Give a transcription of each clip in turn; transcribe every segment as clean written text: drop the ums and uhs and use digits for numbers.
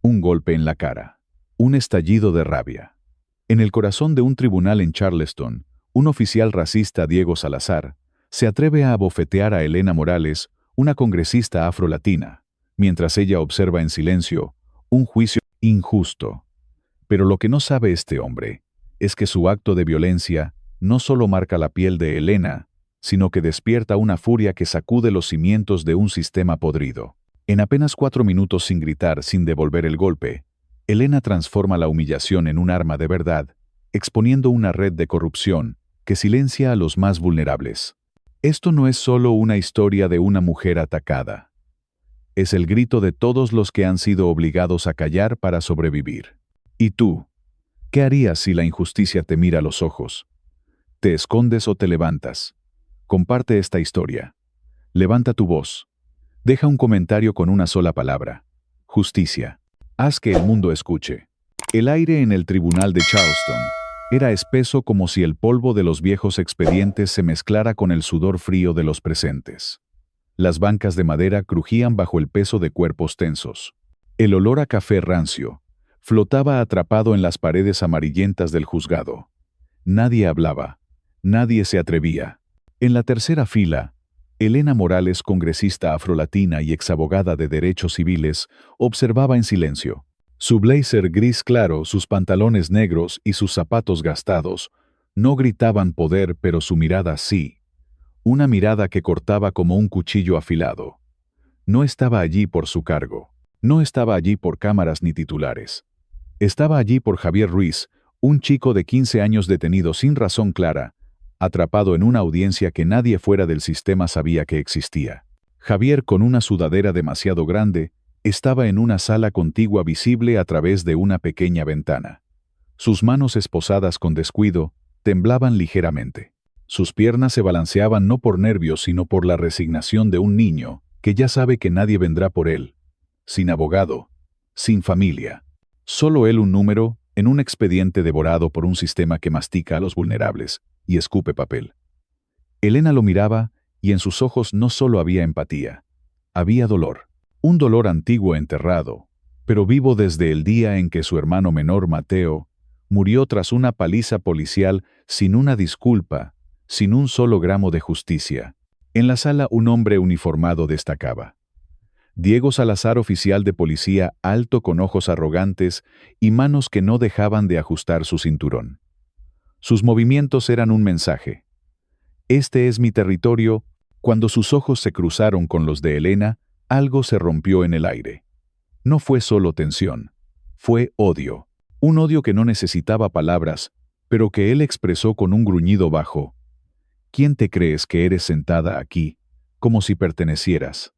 Un golpe en la cara. Un estallido de rabia. En el corazón de un tribunal en Charleston, un oficial racista, Diego Salazar, se atreve a abofetear a Elena Morales, una congresista afrolatina, mientras ella observa en silencio un juicio injusto. Pero lo que no sabe este hombre es que su acto de violencia no solo marca la piel de Elena, sino que despierta una furia que sacude los cimientos de un sistema podrido. En apenas 4 minutos, sin gritar, sin devolver el golpe, Elena transforma la humillación en un arma de verdad, exponiendo una red de corrupción que silencia a los más vulnerables. Esto no es solo una historia de una mujer atacada. Es el grito de todos los que han sido obligados a callar para sobrevivir. ¿Y tú? ¿Qué harías si la injusticia te mira a los ojos? ¿Te escondes o te levantas? Comparte esta historia. Levanta tu voz. Deja un comentario con una sola palabra: justicia. Haz que el mundo escuche. El aire en el tribunal de Charleston era espeso, como si el polvo de los viejos expedientes se mezclara con el sudor frío de los presentes. Las bancas de madera crujían bajo el peso de cuerpos tensos. El olor a café rancio flotaba atrapado en las paredes amarillentas del juzgado. Nadie hablaba. Nadie se atrevía. En la tercera fila, Elena Morales, congresista afrolatina y exabogada de derechos civiles, observaba en silencio. Su blazer gris claro, sus pantalones negros y sus zapatos gastados no gritaban poder, pero su mirada sí. Una mirada que cortaba como un cuchillo afilado. No estaba allí por su cargo. No estaba allí por cámaras ni titulares. Estaba allí por Javier Ruiz, un chico de 15 años detenido sin razón clara, atrapado en una audiencia que nadie fuera del sistema sabía que existía. Javier, con una sudadera demasiado grande, estaba en una sala contigua visible a través de una pequeña ventana. Sus manos, esposadas con descuido, temblaban ligeramente. Sus piernas se balanceaban no por nervios, sino por la resignación de un niño que ya sabe que nadie vendrá por él. Sin abogado, sin familia. Solo él, un número en un expediente devorado por un sistema que mastica a los vulnerables y escupe papel. Elena lo miraba y en sus ojos no solo había empatía, había dolor. Un dolor antiguo, enterrado, pero vivo desde el día en que su hermano menor, Mateo, murió tras una paliza policial sin una disculpa, sin un solo gramo de justicia. En la sala un hombre uniformado destacaba. Diego Salazar, oficial de policía, alto, con ojos arrogantes y manos que no dejaban de ajustar su cinturón. Sus movimientos eran un mensaje. Este es mi territorio. Cuando sus ojos se cruzaron con los de Elena, algo se rompió en el aire. No fue solo tensión, fue odio. Un odio que no necesitaba palabras, pero que él expresó con un gruñido bajo. ¿Quién te crees que eres, sentada aquí, como si pertenecieras?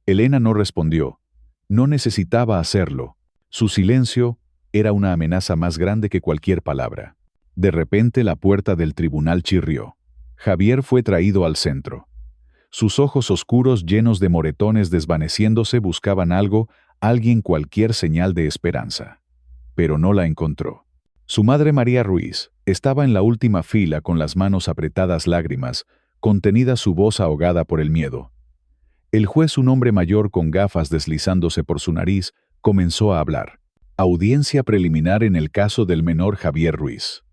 Elena no respondió. No necesitaba hacerlo. Su silencio era una amenaza más grande que cualquier palabra. De repente la puerta del tribunal chirrió. Javier fue traído al centro. Sus ojos oscuros, llenos de moretones desvaneciéndose, buscaban algo, alguien, cualquier señal de esperanza. Pero no la encontró. Su madre, María Ruiz, estaba en la última fila con las manos apretadas, lágrimas, contenida su voz ahogada por el miedo. El juez, un hombre mayor con gafas deslizándose por su nariz, comenzó a hablar. Audiencia preliminar en el caso del menor Javier Ruiz.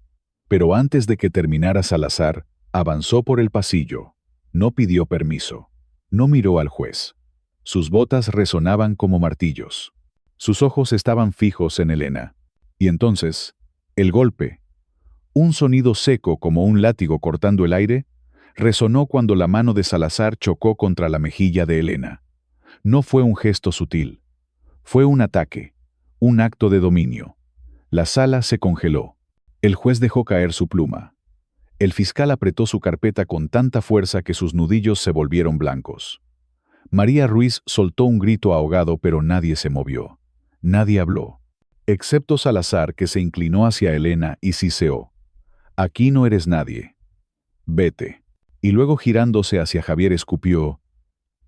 Pero antes de que terminara, Salazar avanzó por el pasillo. No pidió permiso. No miró al juez. Sus botas resonaban como martillos. Sus ojos estaban fijos en Elena. Y entonces, el golpe. Un sonido seco como un látigo cortando el aire, resonó cuando la mano de Salazar chocó contra la mejilla de Elena. No fue un gesto sutil. Fue un ataque. Un acto de dominio. La sala se congeló. El juez dejó caer su pluma. El fiscal apretó su carpeta con tanta fuerza que sus nudillos se volvieron blancos. María Ruiz soltó un grito ahogado, pero nadie se movió. Nadie habló. Excepto Salazar, que se inclinó hacia Elena y siseó. Aquí no eres nadie. Vete. Y luego, girándose hacia Javier, escupió.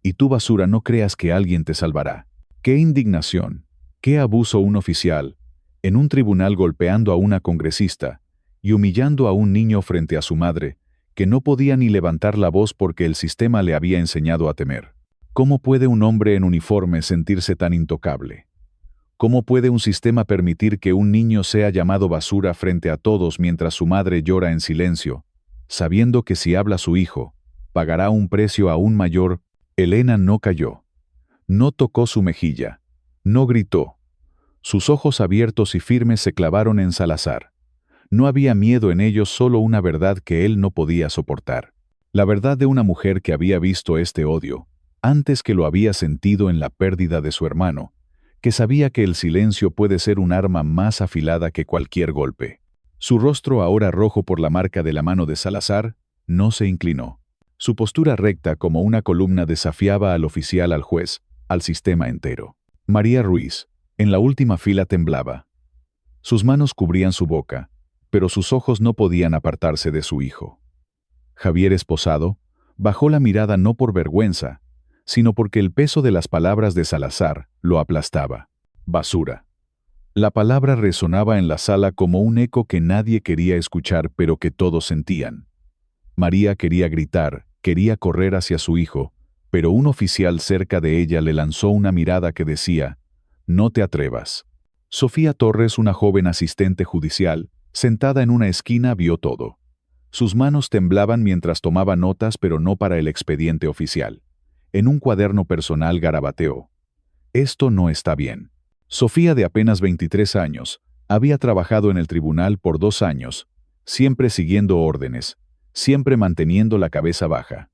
Y tú, basura, no creas que alguien te salvará. ¡Qué indignación! ¡Qué abuso! Un oficial, en un tribunal, golpeando a una congresista y humillando a un niño frente a su madre, que no podía ni levantar la voz porque el sistema le había enseñado a temer. ¿Cómo puede un hombre en uniforme sentirse tan intocable? ¿Cómo puede un sistema permitir que un niño sea llamado basura frente a todos mientras su madre llora en silencio, sabiendo que si habla su hijo, pagará un precio aún mayor? Elena no cayó. No tocó su mejilla. No gritó. Sus ojos abiertos y firmes se clavaron en Salazar. No había miedo en ellos, solo una verdad que él no podía soportar. La verdad de una mujer que había visto este odio, antes que lo había sentido en la pérdida de su hermano, que sabía que el silencio puede ser un arma más afilada que cualquier golpe. Su rostro, ahora rojo por la marca de la mano de Salazar, no se inclinó. Su postura recta como una columna desafiaba al oficial, al juez, al sistema entero. María Ruiz, en la última fila, temblaba. Sus manos cubrían su boca, pero sus ojos no podían apartarse de su hijo. Javier Esposado bajó la mirada no por vergüenza, sino porque el peso de las palabras de Salazar lo aplastaba. Basura. La palabra resonaba en la sala como un eco que nadie quería escuchar, pero que todos sentían. María quería gritar, quería correr hacia su hijo, pero un oficial cerca de ella le lanzó una mirada que decía: «No te atrevas». Sofía Torres, una joven asistente judicial, sentada en una esquina, vio todo. Sus manos temblaban mientras tomaba notas, pero no para el expediente oficial. En un cuaderno personal garabateó: «Esto no está bien». Sofía, de apenas 23 años, había trabajado en el tribunal por 2 años, siempre siguiendo órdenes, siempre manteniendo la cabeza baja.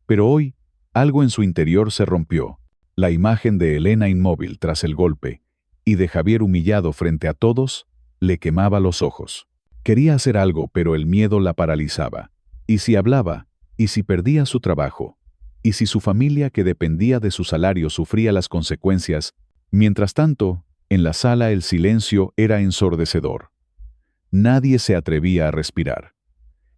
Pero hoy, algo en su interior se rompió. La imagen de Elena inmóvil tras el golpe y de Javier humillado frente a todos le quemaba los ojos. Quería hacer algo, pero el miedo la paralizaba. ¿Y si hablaba? ¿Y si perdía su trabajo? ¿Y si su familia, que dependía de su salario, sufría las consecuencias? Mientras tanto, en la sala el silencio era ensordecedor. Nadie se atrevía a respirar.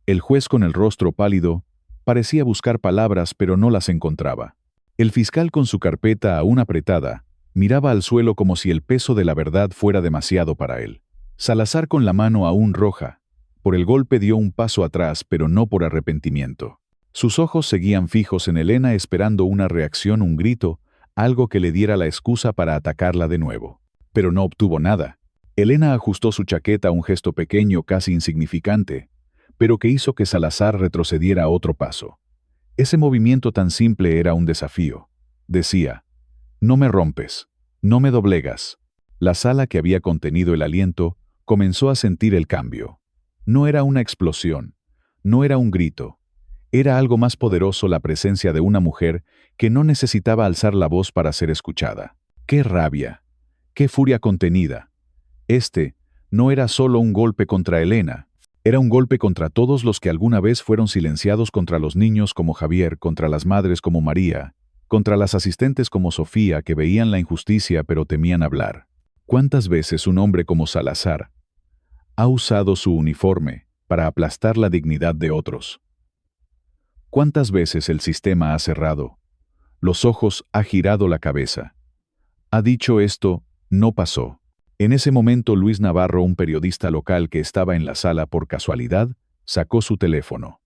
El juez, con el rostro pálido, parecía buscar palabras, pero no las encontraba. El fiscal, con su carpeta aún apretada, miraba al suelo como si el peso de la verdad fuera demasiado para él. Salazar, con la mano aún roja por el golpe, dio un paso atrás, pero no por arrepentimiento. Sus ojos seguían fijos en Elena, esperando una reacción, un grito, algo que le diera la excusa para atacarla de nuevo. Pero no obtuvo nada. Elena ajustó su chaqueta, un gesto pequeño, casi insignificante, pero que hizo que Salazar retrocediera otro paso. Ese movimiento tan simple era un desafío. Decía: «No me rompes, no me doblegas». La sala, que había contenido el aliento, comenzó a sentir el cambio. No era una explosión, no era un grito. Era algo más poderoso, la presencia de una mujer que no necesitaba alzar la voz para ser escuchada. ¡Qué rabia! ¡Qué furia contenida! Este no era solo un golpe contra Elena, era un golpe contra todos los que alguna vez fueron silenciados, contra los niños como Javier, contra las madres como María, contra las asistentes como Sofía, que veían la injusticia pero temían hablar. ¿Cuántas veces un hombre como Salazar ha usado su uniforme para aplastar la dignidad de otros? ¿Cuántas veces el sistema ha cerrado los ojos, ha girado la cabeza? Ha dicho: «Esto no pasó». En ese momento, Luis Navarro, un periodista local que estaba en la sala por casualidad, sacó su teléfono.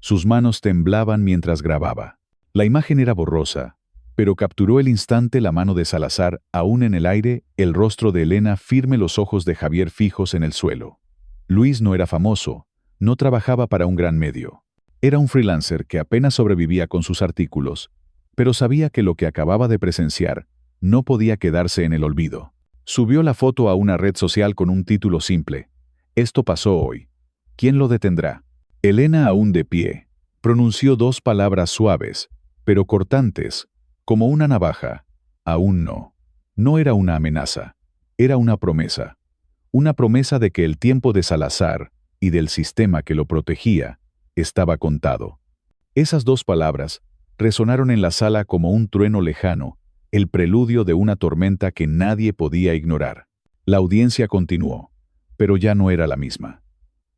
Sus manos temblaban mientras grababa. La imagen era borrosa, pero capturó el instante: la mano de Salazar aún en el aire, el rostro de Elena firme, los ojos de Javier fijos en el suelo. Luis no era famoso, no trabajaba para un gran medio. Era un freelancer que apenas sobrevivía con sus artículos, pero sabía que lo que acababa de presenciar no podía quedarse en el olvido. Subió la foto a una red social con un título simple: «Esto pasó hoy. ¿Quién lo detendrá?». Elena, aún de pie, pronunció 2 palabras suaves, pero cortantes, como una navaja: «Aún no». No era una amenaza, era una promesa. Una promesa de que el tiempo de Salazar y del sistema que lo protegía estaba contado. Esas 2 palabras resonaron en la sala como un trueno lejano, el preludio de una tormenta que nadie podía ignorar. La audiencia continuó, pero ya no era la misma.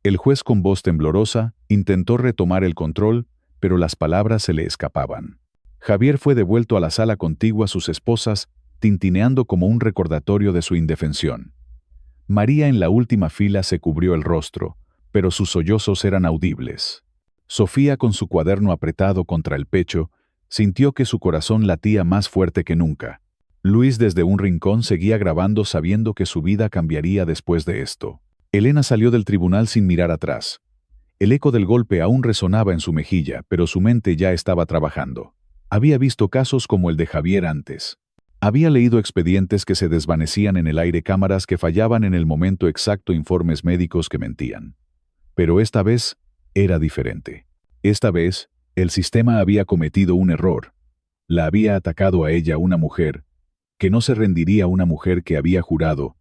El juez, con voz temblorosa, intentó retomar el control, pero las palabras se le escapaban. Javier fue devuelto a la sala contigua, sus esposas tintineando como un recordatorio de su indefensión. María, en la última fila, se cubrió el rostro, pero sus sollozos eran audibles. Sofía, con su cuaderno apretado contra el pecho, sintió que su corazón latía más fuerte que nunca. Luis desde un rincón seguía grabando sabiendo que su vida cambiaría después de esto. Elena salió del tribunal sin mirar atrás. El eco del golpe aún resonaba en su mejilla, pero su mente ya estaba trabajando. Había visto casos como el de Javier antes. Había leído expedientes que se desvanecían en el aire, cámaras que fallaban en el momento exacto, informes médicos que mentían. Pero esta vez era diferente. Esta vez, el sistema había cometido un error. La había atacado a ella una mujer, que no se rendiría, una mujer que había jurado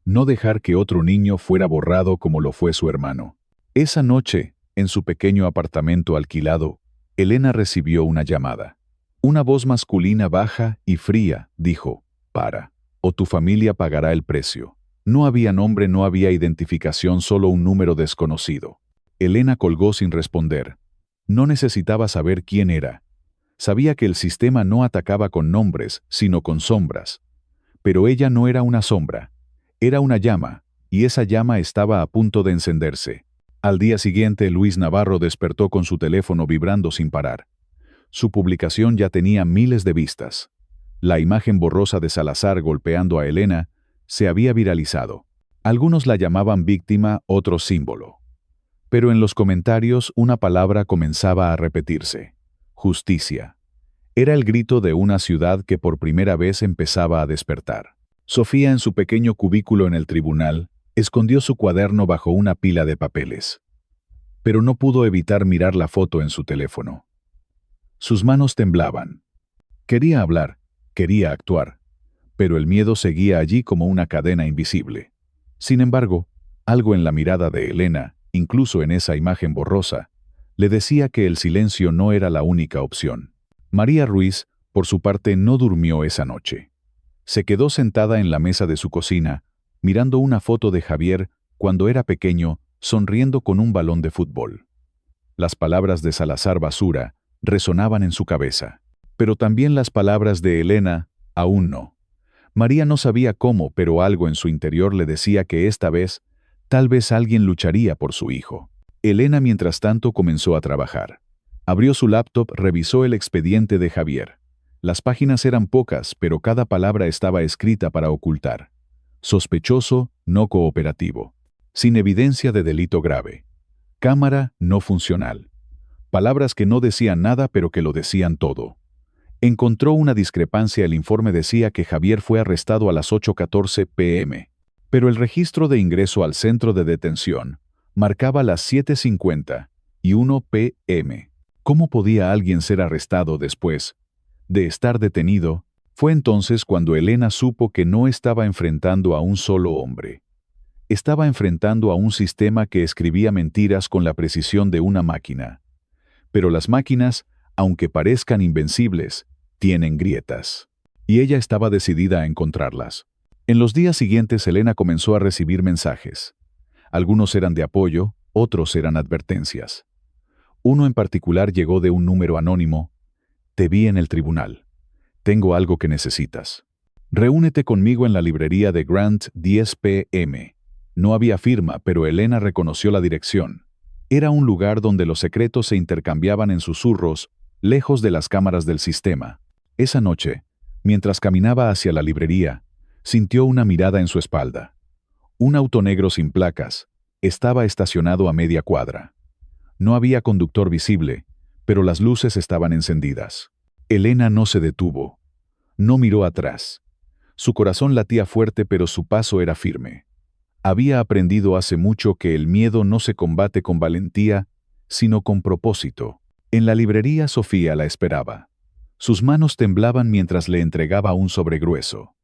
no dejar que otro niño fuera borrado como lo fue su hermano. Esa noche, en su pequeño apartamento alquilado, Elena recibió una llamada. Una voz masculina baja y fría dijo: «Para, o tu familia pagará el precio». No había nombre, no había identificación, solo un número desconocido. Elena colgó sin responder. No necesitaba saber quién era. Sabía que el sistema no atacaba con nombres, sino con sombras. Pero ella no era una sombra. Era una llama, y esa llama estaba a punto de encenderse. Al día siguiente, Luis Navarro despertó con su teléfono vibrando sin parar. Su publicación ya tenía miles de vistas. La imagen borrosa de Salazar golpeando a Elena se había viralizado. Algunos la llamaban víctima, otros símbolo. Pero en los comentarios una palabra comenzaba a repetirse: justicia. Era el grito de una ciudad que por primera vez empezaba a despertar. Sofía, en su pequeño cubículo en el tribunal, escondió su cuaderno bajo una pila de papeles. Pero no pudo evitar mirar la foto en su teléfono. Sus manos temblaban. Quería hablar, quería actuar, pero el miedo seguía allí como una cadena invisible. Sin embargo, algo en la mirada de Elena, incluso en esa imagen borrosa, le decía que el silencio no era la única opción. María Ruiz, por su parte, no durmió esa noche. Se quedó sentada en la mesa de su cocina, mirando una foto de Javier cuando era pequeño, sonriendo con un balón de fútbol. Las palabras de Salazar Basura resonaban en su cabeza, pero también las palabras de Elena, aún no. María no sabía cómo, pero algo en su interior le decía que esta vez, tal vez alguien lucharía por su hijo. Elena, mientras tanto, comenzó a trabajar. Abrió su laptop, revisó el expediente de Javier. Las páginas eran pocas, pero cada palabra estaba escrita para ocultar. Sospechoso, no cooperativo. Sin evidencia de delito grave. Cámara no funcional. Palabras que no decían nada, pero que lo decían todo. Encontró una discrepancia. El informe decía que Javier fue arrestado a las 8:14 p.m., pero el registro de ingreso al centro de detención marcaba las 7:51 p.m. ¿Cómo podía alguien ser arrestado después de estar detenido? Fue entonces cuando Elena supo que no estaba enfrentando a un solo hombre. Estaba enfrentando a un sistema que escribía mentiras con la precisión de una máquina. Pero las máquinas, aunque parezcan invencibles, tienen grietas. Y ella estaba decidida a encontrarlas. En los días siguientes, Elena comenzó a recibir mensajes. Algunos eran de apoyo, otros eran advertencias. Uno en particular llegó de un número anónimo: «Te vi en el tribunal. Tengo algo que necesitas. Reúnete conmigo en la librería de Grant 10 p.m. No había firma, pero Elena reconoció la dirección. Era un lugar donde los secretos se intercambiaban en susurros, lejos de las cámaras del sistema. Esa noche, mientras caminaba hacia la librería, sintió una mirada en su espalda. Un auto negro sin placas estaba estacionado a media cuadra. No había conductor visible, pero las luces estaban encendidas. Elena no se detuvo. No miró atrás. Su corazón latía fuerte, pero su paso era firme. Había aprendido hace mucho que el miedo no se combate con valentía, sino con propósito. En la librería, Sofía la esperaba. Sus manos temblaban mientras le entregaba un sobre grueso.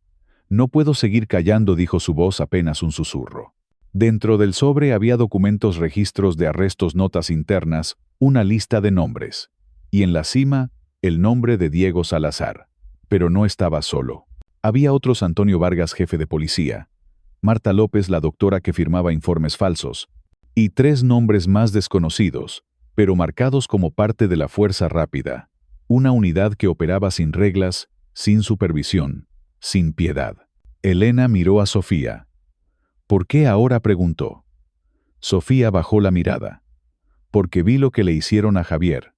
«No puedo seguir callando», dijo su voz apenas un susurro. Dentro del sobre había documentos, registros de arrestos, notas internas, una lista de nombres. Y en la cima, el nombre de Diego Salazar. Pero no estaba solo. Había otros: Antonio Vargas, jefe de policía; Marta López, la doctora que firmaba informes falsos; y 3 nombres más desconocidos, pero marcados como parte de la Fuerza Rápida. Una unidad que operaba sin reglas, sin supervisión, sin piedad. Elena miró a Sofía. «¿Por qué ahora?», preguntó. Sofía bajó la mirada. «Porque vi lo que le hicieron a Javier.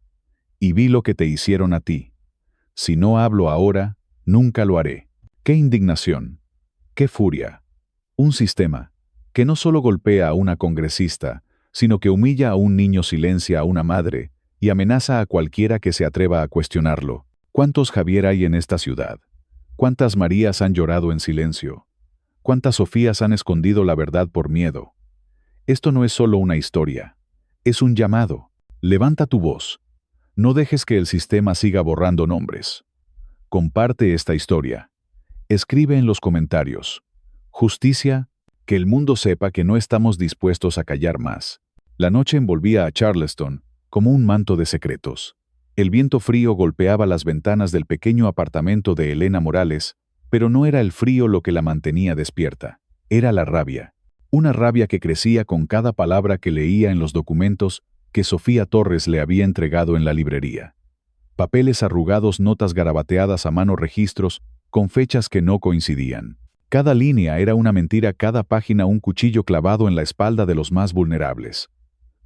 Y vi lo que te hicieron a ti. Si no hablo ahora, nunca lo haré». ¡Qué indignación! ¡Qué furia! Un sistema que no solo golpea a una congresista, sino que humilla a un niño, silencia a una madre y amenaza a cualquiera que se atreva a cuestionarlo. ¿Cuántos Javier hay en esta ciudad? ¿Cuántas Marías han llorado en silencio? ¿Cuántas Sofías han escondido la verdad por miedo? Esto no es solo una historia, es un llamado. Levanta tu voz. No dejes que el sistema siga borrando nombres. Comparte esta historia. Escribe en los comentarios. Justicia, que el mundo sepa que no estamos dispuestos a callar más. La noche envolvía a Charleston como un manto de secretos. El viento frío golpeaba las ventanas del pequeño apartamento de Elena Morales, pero no era el frío lo que la mantenía despierta. Era la rabia. Una rabia que crecía con cada palabra que leía en los documentos que Sofía Torres le había entregado en la librería. Papeles arrugados, notas garabateadas a mano, registros con fechas que no coincidían. Cada línea era una mentira, cada página un cuchillo clavado en la espalda de los más vulnerables.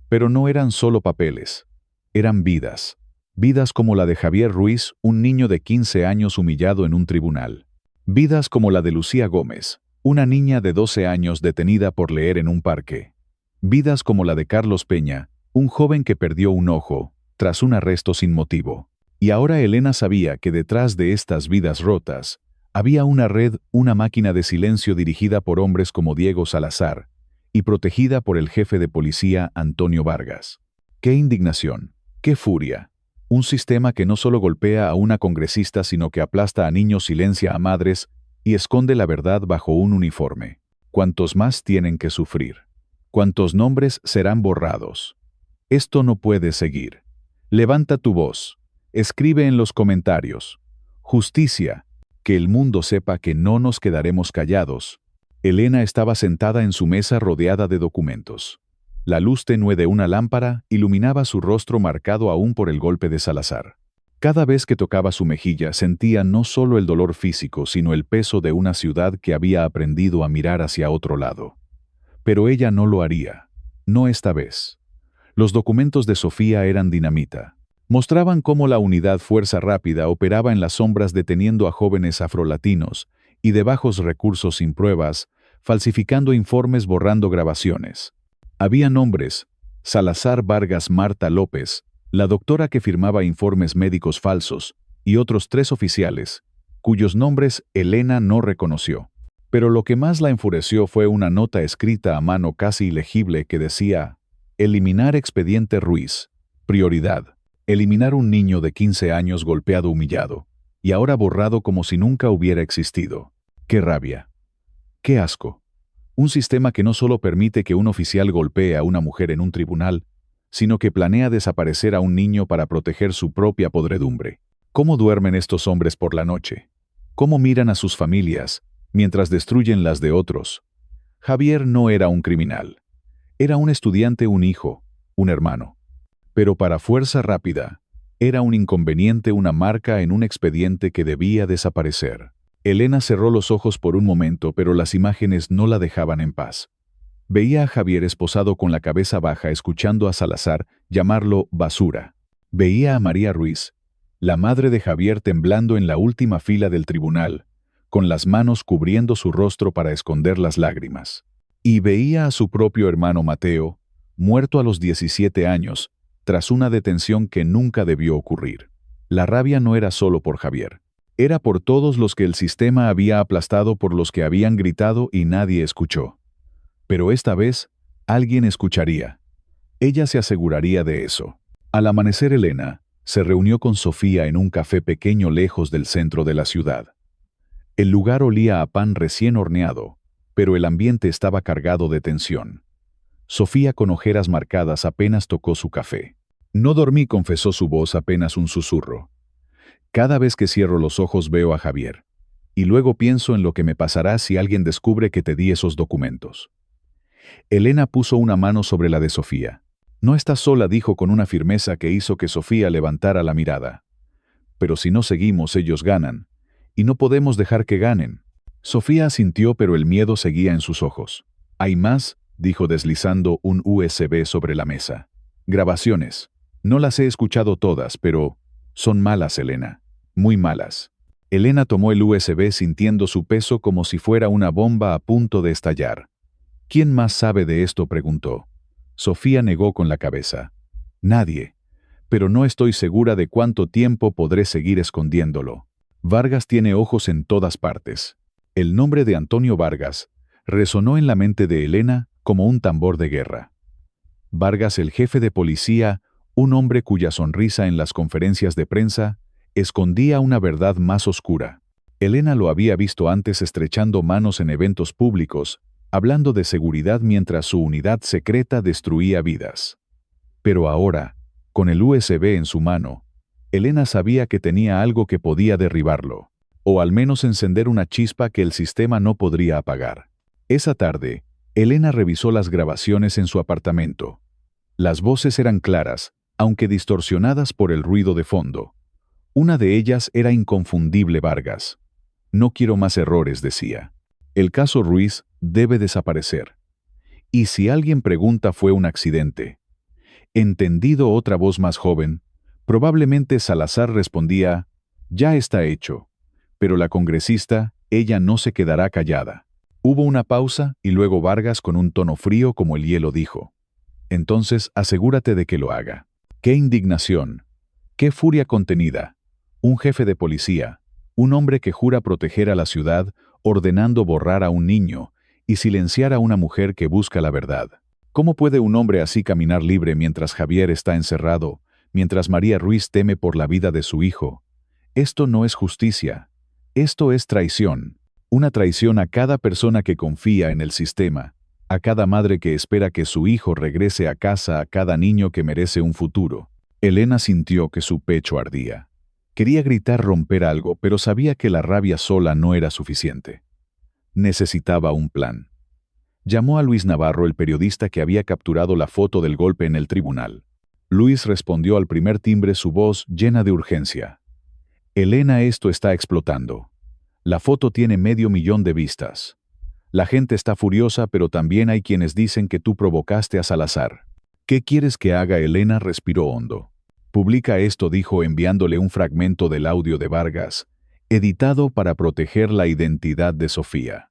Pero no eran solo papeles, eran vidas. Vidas como la de Javier Ruiz, un niño de 15 años humillado en un tribunal. Vidas como la de Lucía Gómez, una niña de 12 años detenida por leer en un parque. Vidas como la de Carlos Peña, un joven que perdió un ojo tras un arresto sin motivo. Y ahora Elena sabía que detrás de estas vidas rotas había una red, una máquina de silencio dirigida por hombres como Diego Salazar y protegida por el jefe de policía Antonio Vargas. ¡Qué indignación! ¡Qué furia! Un sistema que no solo golpea a una congresista, sino que aplasta a niños, silencia a madres y esconde la verdad bajo un uniforme. ¿Cuántos más tienen que sufrir? ¿Cuántos nombres serán borrados? Esto no puede seguir. Levanta tu voz. Escribe en los comentarios. Justicia. Que el mundo sepa que no nos quedaremos callados. Elena estaba sentada en su mesa rodeada de documentos. La luz tenue de una lámpara iluminaba su rostro marcado aún por el golpe de Salazar. Cada vez que tocaba su mejilla sentía no solo el dolor físico, sino el peso de una ciudad que había aprendido a mirar hacia otro lado. Pero ella no lo haría. No esta vez. Los documentos de Sofía eran dinamita. Mostraban cómo la unidad Fuerza Rápida operaba en las sombras deteniendo a jóvenes afrolatinos y de bajos recursos sin pruebas, falsificando informes, borrando grabaciones. Había nombres: Salazar, Vargas, Marta López, la doctora que firmaba informes médicos falsos, y otros 3 oficiales, cuyos nombres Elena no reconoció. Pero lo que más la enfureció fue una nota escrita a mano casi ilegible que decía: eliminar expediente Ruiz. Prioridad: eliminar un niño de 15 años golpeado, humillado, y ahora borrado como si nunca hubiera existido. ¡Qué rabia! ¡Qué asco! Un sistema que no solo permite que un oficial golpee a una mujer en un tribunal, sino que planea desaparecer a un niño para proteger su propia podredumbre. ¿Cómo duermen estos hombres por la noche? ¿Cómo miran a sus familias mientras destruyen las de otros? Javier no era un criminal. Era un estudiante, un hijo, un hermano. Pero para Fuerza Rápida, era un inconveniente, una marca en un expediente que debía desaparecer. Elena cerró los ojos por un momento, pero las imágenes no la dejaban en paz. Veía a Javier esposado con la cabeza baja, escuchando a Salazar llamarlo basura. Veía a María Ruiz, la madre de Javier, temblando en la última fila del tribunal, con las manos cubriendo su rostro para esconder las lágrimas. Y veía a su propio hermano Mateo, muerto a los 17 años, tras una detención que nunca debió ocurrir. La rabia no era solo por Javier. Era por todos los que el sistema había aplastado, por los que habían gritado y nadie escuchó. Pero esta vez, alguien escucharía. Ella se aseguraría de eso. Al amanecer, Elena se reunió con Sofía en un café pequeño lejos del centro de la ciudad. El lugar olía a pan recién horneado, pero el ambiente estaba cargado de tensión. Sofía, con ojeras marcadas, apenas tocó su café. No dormí, confesó, su voz apenas un susurro. Cada vez que cierro los ojos veo a Javier, y luego pienso en lo que me pasará si alguien descubre que te di esos documentos. Elena puso una mano sobre la de Sofía. No estás sola, dijo con una firmeza que hizo que Sofía levantara la mirada. Pero si no seguimos, ellos ganan, y no podemos dejar que ganen. Sofía asintió, pero el miedo seguía en sus ojos. Hay más, dijo deslizando un USB sobre la mesa. Grabaciones. No las he escuchado todas, pero son malas, Elena. Muy malas. Elena tomó el USB sintiendo su peso como si fuera una bomba a punto de estallar. ¿Quién más sabe de esto?, preguntó. Sofía negó con la cabeza. Nadie. Pero no estoy segura de cuánto tiempo podré seguir escondiéndolo. Vargas tiene ojos en todas partes. El nombre de Antonio Vargas resonó en la mente de Elena como un tambor de guerra. Vargas, el jefe de policía, un hombre cuya sonrisa en las conferencias de prensa escondía una verdad más oscura. Elena lo había visto antes estrechando manos en eventos públicos, hablando de seguridad mientras su unidad secreta destruía vidas. Pero ahora, con el USB en su mano, Elena sabía que tenía algo que podía derribarlo, o al menos encender una chispa que el sistema no podría apagar. Esa tarde, Elena revisó las grabaciones en su apartamento. Las voces eran claras, aunque distorsionadas por el ruido de fondo. Una de ellas era inconfundible: Vargas. No quiero más errores, decía. El caso Ruiz debe desaparecer. Y si alguien pregunta, fue un accidente. Entendido, otra voz más joven, probablemente Salazar, respondía: ya está hecho. Pero la congresista, ella no se quedará callada. Hubo una pausa y luego Vargas, con un tono frío como el hielo, dijo: entonces asegúrate de que lo haga. ¡Qué indignación! ¡Qué furia contenida! Un jefe de policía, un hombre que jura proteger a la ciudad, ordenando borrar a un niño y silenciar a una mujer que busca la verdad. ¿Cómo puede un hombre así caminar libre mientras Javier está encerrado, mientras María Ruiz teme por la vida de su hijo? Esto no es justicia. Esto es traición. Una traición a cada persona que confía en el sistema, a cada madre que espera que su hijo regrese a casa, a cada niño que merece un futuro. Elena sintió que su pecho ardía. Quería gritar, romper algo, pero sabía que la rabia sola no era suficiente. Necesitaba un plan. Llamó a Luis Navarro, el periodista que había capturado la foto del golpe en el tribunal. Luis respondió al primer timbre, su voz llena de urgencia. Elena, esto está explotando. La foto tiene 500,000 de vistas. La gente está furiosa, pero también hay quienes dicen que tú provocaste a Salazar. ¿Qué quieres que haga? Elena respiró hondo. Publica esto, dijo, enviándole un fragmento del audio de Vargas, editado para proteger la identidad de Sofía.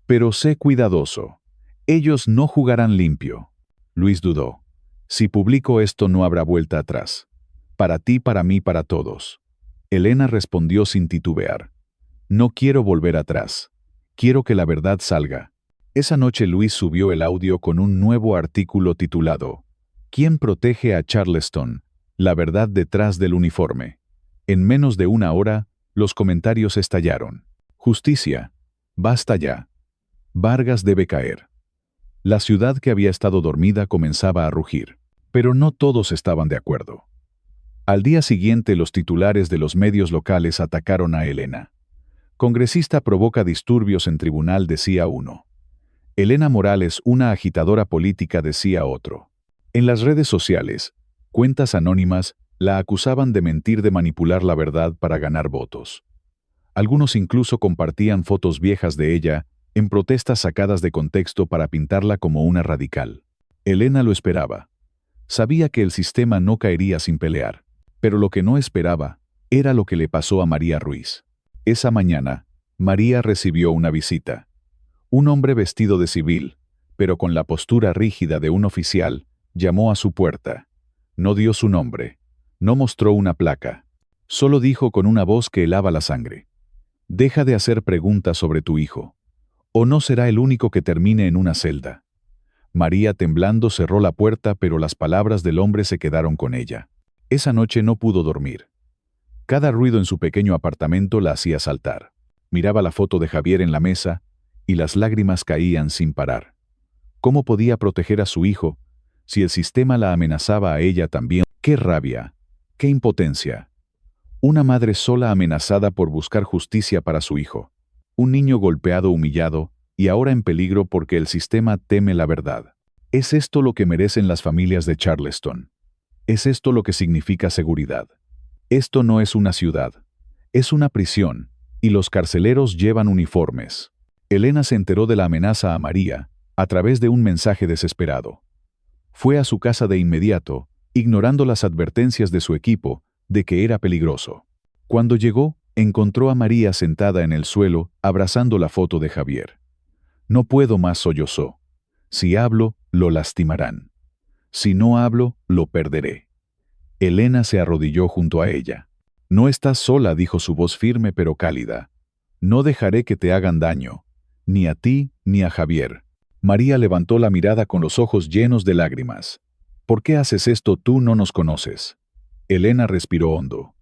Pero sé cuidadoso. Ellos no jugarán limpio. Luis dudó. Si publico esto no habrá vuelta atrás. Para ti, para mí, para todos. Elena respondió sin titubear. No quiero volver atrás. Quiero que la verdad salga. Esa noche Luis subió el audio con un nuevo artículo titulado ¿Quién protege a Charleston? La verdad detrás del uniforme. En menos de una hora, los comentarios estallaron. Justicia. Basta ya. Vargas debe caer. La ciudad, que había estado dormida, comenzaba a rugir. Pero no todos estaban de acuerdo. Al día siguiente, los titulares de los medios locales atacaron a Elena. Congresista provoca disturbios en tribunal, decía uno. Elena Morales, una agitadora política, decía otro. En las redes sociales, cuentas anónimas la acusaban de mentir, de manipular la verdad para ganar votos. Algunos incluso compartían fotos viejas de ella en protestas sacadas de contexto para pintarla como una radical. Elena lo esperaba. Sabía que el sistema no caería sin pelear, pero lo que no esperaba era lo que le pasó a María Ruiz. Esa mañana, María recibió una visita. Un hombre vestido de civil, pero con la postura rígida de un oficial, llamó a su puerta. No dio su nombre, no mostró una placa, solo dijo con una voz que helaba la sangre: deja de hacer preguntas sobre tu hijo, o no será el único que termine en una celda. María, temblando, cerró la puerta, pero las palabras del hombre se quedaron con ella. Esa noche no pudo dormir. Cada ruido en su pequeño apartamento la hacía saltar. Miraba la foto de Javier en la mesa y las lágrimas caían sin parar. ¿Cómo podía proteger a su hijo si el sistema la amenazaba a ella también? ¡Qué rabia! ¡Qué impotencia! Una madre sola, amenazada por buscar justicia para su hijo. Un niño golpeado, humillado y ahora en peligro porque el sistema teme la verdad. ¿Es esto lo que merecen las familias de Charleston? ¿Es esto lo que significa seguridad? Esto no es una ciudad. Es una prisión, y los carceleros llevan uniformes. Elena se enteró de la amenaza a María a través de un mensaje desesperado. Fue a su casa de inmediato, ignorando las advertencias de su equipo de que era peligroso. Cuando llegó, Encontró a María sentada en el suelo, abrazando la foto de Javier. No puedo más, sollozó. Si hablo, lo lastimarán. Si no hablo, lo perderé. Elena se arrodilló junto a ella. No estás sola, dijo su voz firme pero cálida. No dejaré que te hagan daño, ni a ti ni a Javier. María levantó la mirada con los ojos llenos de lágrimas. ¿Por qué haces esto? Tú no nos conoces. Elena respiró hondo.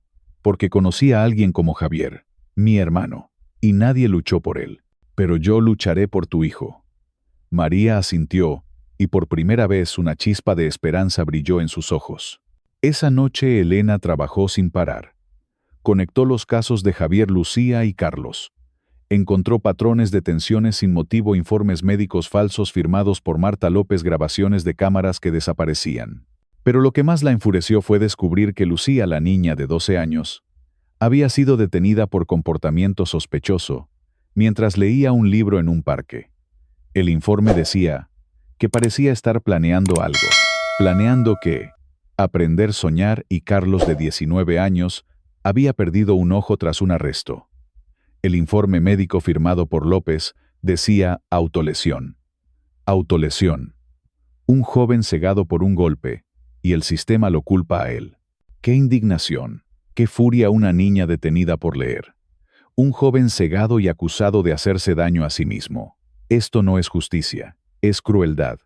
Porque conocí a alguien como Javier, mi hermano, y nadie luchó por él. Pero yo lucharé por tu hijo. María asintió, y por primera vez una chispa de esperanza brilló en sus ojos. Esa noche Elena trabajó sin parar. Conectó los casos de Javier, Lucía y Carlos. Encontró patrones de tensiones sin motivo, informes médicos falsos firmados por Marta López, grabaciones de cámaras que desaparecían. Pero lo que más la enfureció fue descubrir que Lucía, la niña de 12 años, había sido detenida por comportamiento sospechoso mientras leía un libro en un parque. El informe decía que parecía estar planeando algo. Planeando que aprender a soñar, y Carlos, de 19 años, había perdido un ojo tras un arresto. El informe médico firmado por López decía autolesión. Autolesión. Un joven cegado por un golpe, y el sistema lo culpa a él. ¡Qué indignación! ¡Qué furia! Una niña detenida por leer. Un joven cegado y acusado de hacerse daño a sí mismo. Esto no es justicia, es crueldad.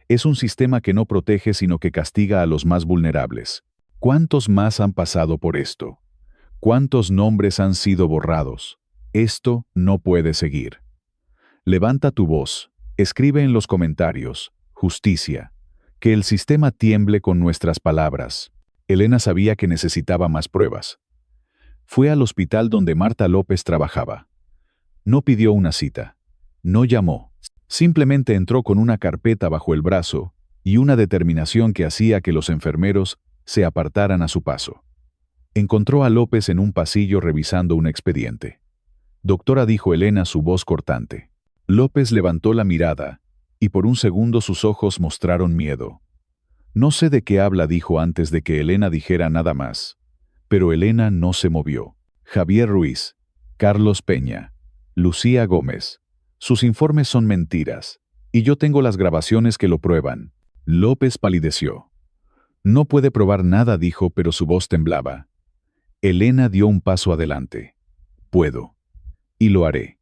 Es un sistema que no protege sino que castiga a los más vulnerables. ¿Cuántos más han pasado por esto? ¿Cuántos nombres han sido borrados? Esto no puede seguir. Levanta tu voz, escribe en los comentarios, justicia. Que el sistema tiemble con nuestras palabras. Elena sabía que necesitaba más pruebas. Fue al hospital donde Marta López trabajaba. No pidió una cita. No llamó. Simplemente entró con una carpeta bajo el brazo y una determinación que hacía que los enfermeros se apartaran a su paso. Encontró a López en un pasillo revisando un expediente. Doctora, dijo Elena, su voz cortante. López levantó la mirada, y por un segundo sus ojos mostraron miedo. No sé de qué habla, dijo antes de que Elena dijera nada más. Pero Elena no se movió. Javier Ruiz, Carlos Peña, Lucía Gómez. Sus informes son mentiras, y yo tengo las grabaciones que lo prueban. López palideció. No puede probar nada, dijo, pero su voz temblaba. Elena dio un paso adelante. Puedo. Y lo haré.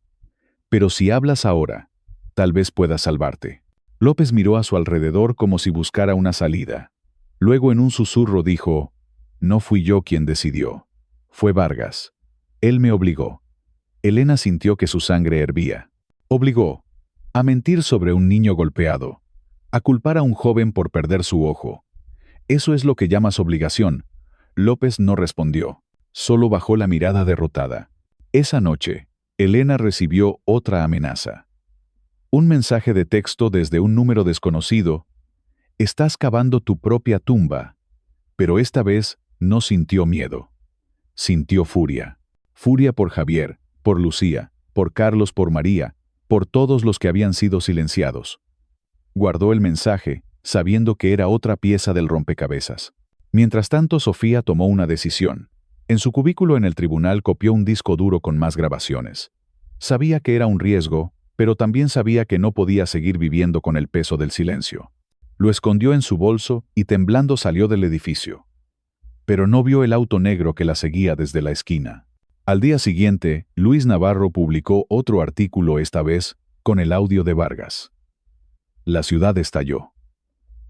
Pero si hablas ahora, tal vez pueda salvarte. López miró a su alrededor como si buscara una salida. Luego en un susurro dijo, no fui yo quien decidió. Fue Vargas. Él me obligó. Elena sintió que su sangre hervía. Obligó a mentir sobre un niño golpeado, a culpar a un joven por perder su ojo. Eso es lo que llamas obligación. López no respondió, solo bajó la mirada derrotada. Esa noche, Elena recibió otra amenaza. Un mensaje de texto desde un número desconocido. Estás cavando tu propia tumba. Pero esta vez no sintió miedo. Sintió furia. Furia por Javier, por Lucía, por Carlos, por María, por todos los que habían sido silenciados. Guardó el mensaje, sabiendo que era otra pieza del rompecabezas. Mientras tanto, Sofía tomó una decisión. En su cubículo en el tribunal copió un disco duro con más grabaciones. Sabía que era un riesgo, pero también sabía que no podía seguir viviendo con el peso del silencio. Lo escondió en su bolso y temblando salió del edificio. Pero no vio el auto negro que la seguía desde la esquina. Al día siguiente, Luis Navarro publicó otro artículo, esta vez con el audio de Vargas. La ciudad estalló.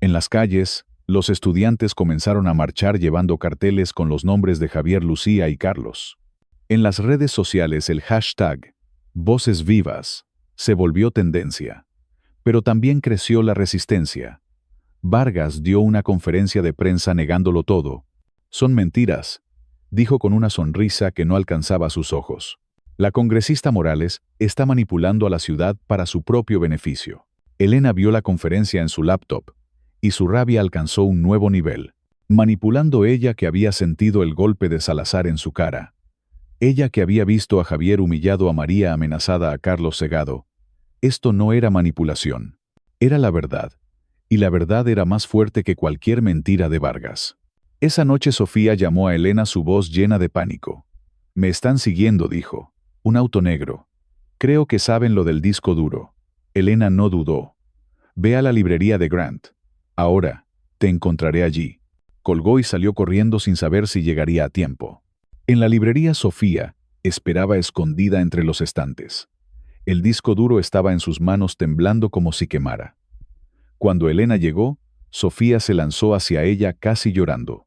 En las calles, los estudiantes comenzaron a marchar llevando carteles con los nombres de Javier, Lucía y Carlos. En las redes sociales el hashtag Voces Vivas se volvió tendencia. Pero también creció la resistencia. Vargas dio una conferencia de prensa negándolo todo. Son mentiras, dijo con una sonrisa que no alcanzaba sus ojos. La congresista Morales está manipulando a la ciudad para su propio beneficio. Elena vio la conferencia en su laptop, y su rabia alcanzó un nuevo nivel. Manipulando, ella que había sentido el golpe de Salazar en su cara. Ella que había visto a Javier humillado, a María amenazada, a Carlos cegado. Esto no era manipulación. Era la verdad. Y la verdad era más fuerte que cualquier mentira de Vargas. Esa noche Sofía llamó a Elena, su voz llena de pánico. Me están siguiendo, dijo. Un auto negro. Creo que saben lo del disco duro. Elena no dudó. Ve a la librería de Grant. Ahora, te encontraré allí. Colgó y salió corriendo sin saber si llegaría a tiempo. En la librería Sofía esperaba escondida entre los estantes. El disco duro estaba en sus manos temblando como si quemara. Cuando Elena llegó, Sofía se lanzó hacia ella casi llorando.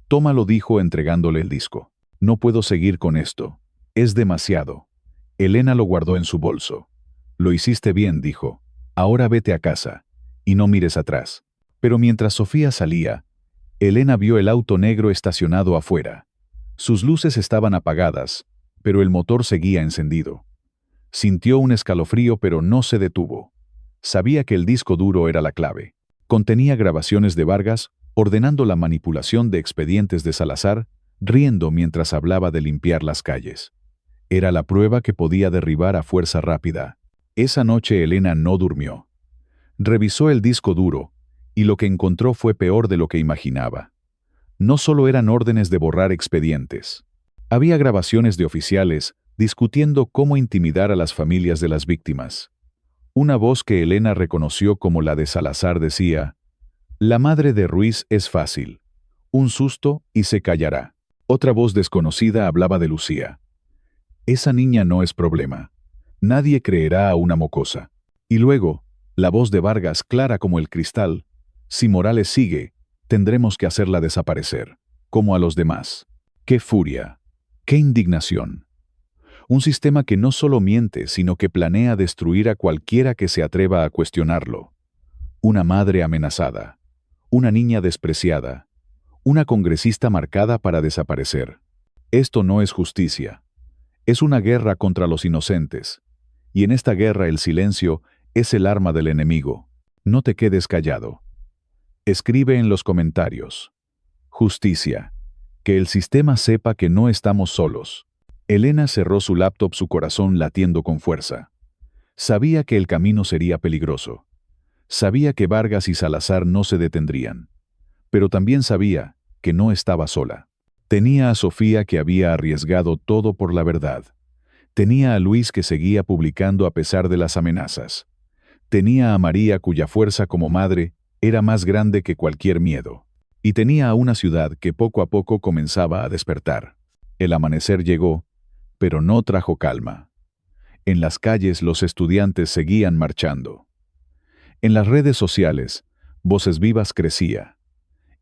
Tómalo, dijo entregándole el disco. No puedo seguir con esto. Es demasiado. Elena lo guardó en su bolso. Lo hiciste bien, dijo. Ahora vete a casa. Y no mires atrás. Pero mientras Sofía salía, Elena vio el auto negro estacionado afuera. Sus luces estaban apagadas, pero el motor seguía encendido. Sintió un escalofrío, pero no se detuvo. Sabía que el disco duro era la clave. Contenía grabaciones de Vargas ordenando la manipulación de expedientes de Salazar, riendo mientras hablaba de limpiar las calles. Era la prueba que podía derribar a fuerza rápida. Esa noche Elena no durmió. Revisó el disco duro, y lo que encontró fue peor de lo que imaginaba. No solo eran órdenes de borrar expedientes. Había grabaciones de oficiales discutiendo cómo intimidar a las familias de las víctimas. Una voz que Elena reconoció como la de Salazar decía: «La madre de Ruiz es fácil. Un susto y se callará». Otra voz desconocida hablaba de Lucía. «Esa niña no es problema. Nadie creerá a una mocosa». Y luego, la voz de Vargas clara como el cristal: «Si Morales sigue, tendremos que hacerla desaparecer, como a los demás». ¡Qué furia! ¡Qué indignación! Un sistema que no solo miente, sino que planea destruir a cualquiera que se atreva a cuestionarlo. Una madre amenazada. Una niña despreciada. Una congresista marcada para desaparecer. Esto no es justicia. Es una guerra contra los inocentes. Y en esta guerra el silencio es el arma del enemigo. No te quedes callado. Escribe en los comentarios. Justicia. Que el sistema sepa que no estamos solos. Elena cerró su laptop, su corazón latiendo con fuerza. Sabía que el camino sería peligroso. Sabía que Vargas y Salazar no se detendrían. Pero también sabía que no estaba sola. Tenía a Sofía, que había arriesgado todo por la verdad. Tenía a Luis, que seguía publicando a pesar de las amenazas. Tenía a María, cuya fuerza como madre era más grande que cualquier miedo. Y tenía a una ciudad que poco a poco comenzaba a despertar. El amanecer llegó, pero no trajo calma. En las calles los estudiantes seguían marchando. En las redes sociales, Voces Vivas crecía.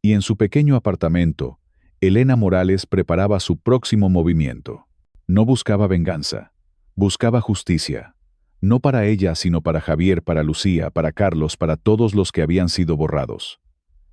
Y en su pequeño apartamento, Elena Morales preparaba su próximo movimiento. No buscaba venganza, buscaba justicia. No para ella, sino para Javier, para Lucía, para Carlos, para todos los que habían sido borrados.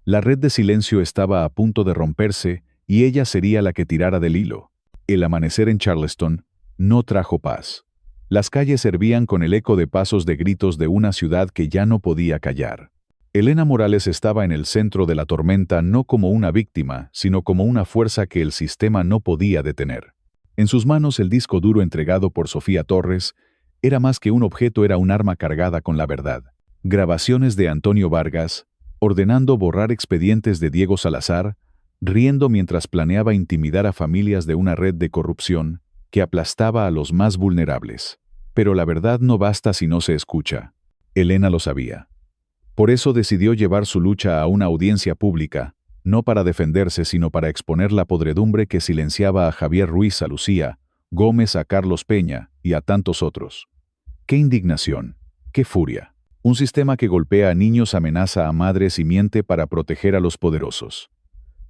La red de silencio estaba a punto de romperse y ella sería la que tirara del hilo. El amanecer en Charleston no trajo paz. Las calles hervían con el eco de pasos, de gritos de una ciudad que ya no podía callar. Elena Morales estaba en el centro de la tormenta, no como una víctima, sino como una fuerza que el sistema no podía detener. En sus manos el disco duro entregado por Sofía Torres era más que un objeto, era un arma cargada con la verdad. Grabaciones de Antonio Vargas, ordenando borrar expedientes de Diego Salazar, riendo mientras planeaba intimidar a familias de una red de corrupción que aplastaba a los más vulnerables. Pero la verdad no basta si no se escucha. Elena lo sabía. Por eso decidió llevar su lucha a una audiencia pública, no para defenderse, sino para exponer la podredumbre que silenciaba a Javier Ruiz, a Lucía Gómez, a Carlos Peña y a tantos otros. ¡Qué indignación! ¡Qué furia! Un sistema que golpea a niños, amenaza a madres y miente para proteger a los poderosos.